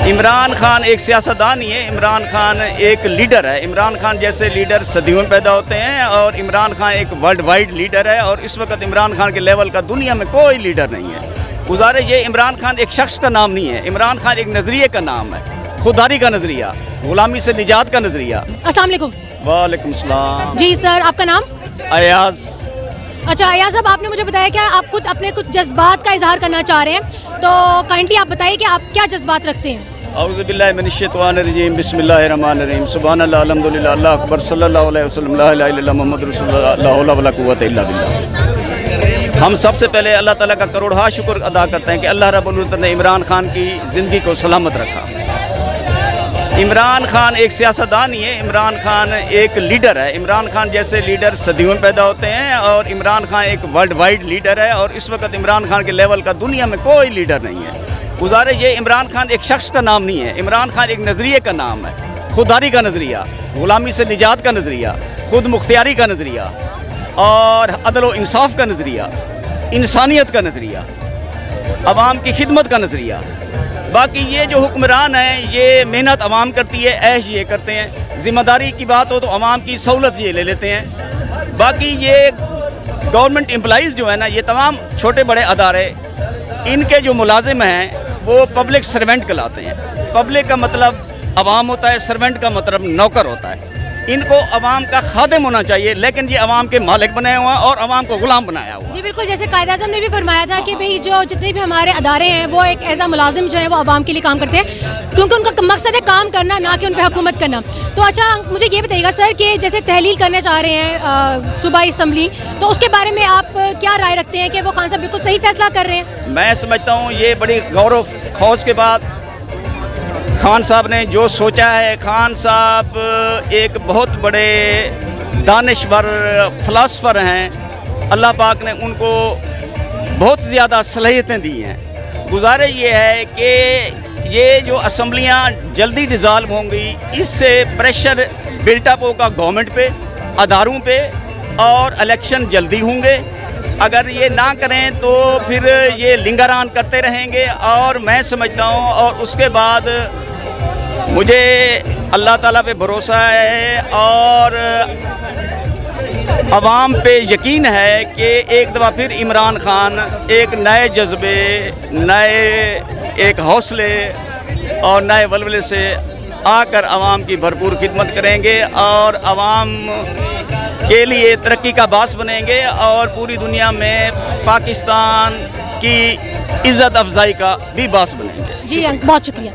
इमरान खान एक सियासतदान ही है। इमरान खान एक लीडर है। इमरान खान जैसे लीडर सदियों में पैदा होते हैं और इमरान खान एक वर्ल्ड वाइड लीडर है और इस वक्त इमरान खान के लेवल का दुनिया में कोई लीडर नहीं है। गुजारिश ये, इमरान खान एक शख्स का नाम नहीं है, इमरान खान एक नज़रिए का नाम है, खुददारी का नज़रिया, गुलामी से निजात का नज़रिया। अस्सलाम वालेकुम। वालेकुम सलाम। जी सर, आपका नाम? अयाज। अच्छा अयाज साहब, आपने मुझे बताया कि आप खुद अपने कुछ जज्बात का इजहार करना चाह रहे हैं, तो काइंडली आप बताइए कि आप क्या जज्बात रखते हैं। औज़ु बिल्लाहि मिनश शैतानिर रजीम, बिस्मिल्लाहिर रहमानिर रहीम, सुभानल्लाह, अल्हम्दुलिल्लाह, अल्लाहु अकबर, सल्लल्लाहु अलैहि वसल्लम, ला इलाहा इल्लल्लाह, मुहम्मदुर रसूलुल्लाह, ला हौला वला कुव्वता इल्ला बिल्लाह। हम सबसे पहले अल्लाह ताला का करोड़हा शुक्र अदा करते हैं कि अल्लाह रब्बुल इज़्ज़त ने इमरान खान की ज़िंदगी को सलामत रखा। इमरान खान एक सियासतदान ही है। इमरान खान एक लीडर है। इमरान खान जैसे लीडर सदियों में पैदा होते हैं और इमरान खान एक वर्ल्ड वाइड लीडर है और इस वक्त इमरान खान के लेवल का दुनिया में कोई लीडर नहीं है। गुजारिश ये, इमरान खान एक शख्स का नाम नहीं है, इमरान खान एक नज़रिए का नाम है, खुददारी का नज़रिया, गुलामी से निजात का नज़रिया, खुद मुख्तियारी का नज़रिया और अदल व इंसाफ का नज़रिया, इंसानियत का नज़रिया, अवाम की खिदमत का नज़रिया। बाकी ये जो हुक्मरान हैं ये मेहनत अवाम करती है, ऐश ये करते हैं, ज़िम्मेदारी की बात हो तो अवाम की सहूलत ये ले लेते हैं। बाकी ये गवर्नमेंट एम्प्लॉइज़ जो है ना, ये तमाम छोटे बड़े अदारे, इनके जो मुलाजिम हैं वो पब्लिक सर्वेंट कहलाते हैं। पब्लिक का मतलब अवाम होता है, सर्वेंट का मतलब नौकर होता है। इनको अवाम का खादिम होना चाहिए, लेकिन ये अवाम के मालिक बनाया हुआ और अवाम को गुलाम बनाया हुआ। जी बिल्कुल, जैसे कायद-ए-आज़म ने भी फरमाया था कि भाई जो जितने भी हमारे अदारे हैं वो एक एज मुलाजिम जो है वो अवाम के लिए काम करते हैं, क्योंकि उनका मकसद है काम करना, ना कि उन पर हुकूमत करना। तो अच्छा मुझे ये बताइएगा सर कि जैसे तहलील करने जा रहे हैं सूबाई असम्बली, तो उसके बारे में आप क्या राय रखते हैं कि वो खान साहब बिल्कुल सही फैसला कर रहे हैं? मैं समझता हूँ ये बड़ी गौरव खौज के बाद खान साहब ने जो सोचा है। खान साहब एक बहुत बड़े दानिशवर फ़िलासफ़र हैं। अल्लाह पाक ने उनको बहुत ज़्यादा सलाहियतें दी हैं। गुजारिश ये है कि ये जो असम्बलियाँ जल्दी डिज़ाल्व होंगी, इससे प्रेशर बिल्टअप होगा गवर्नमेंट पे, अदारों पे और इलेक्शन जल्दी होंगे। अगर ये ना करें तो फिर ये लिंगरान करते रहेंगे और मैं समझता हूँ, और उसके बाद मुझे अल्लाह ताला पे भरोसा है और अवाम पे यकीन है कि एक दफ़ा फिर इमरान खान एक नए जज्बे, नए एक हौसले और नए वलवले से आकर अवाम की भरपूर खिदमत करेंगे और अवाम के लिए तरक्की का बास बनेंगे और पूरी दुनिया में पाकिस्तान की इज़्ज़त अफजाई का भी बास बनेंगे। जी बहुत शुक्रिया।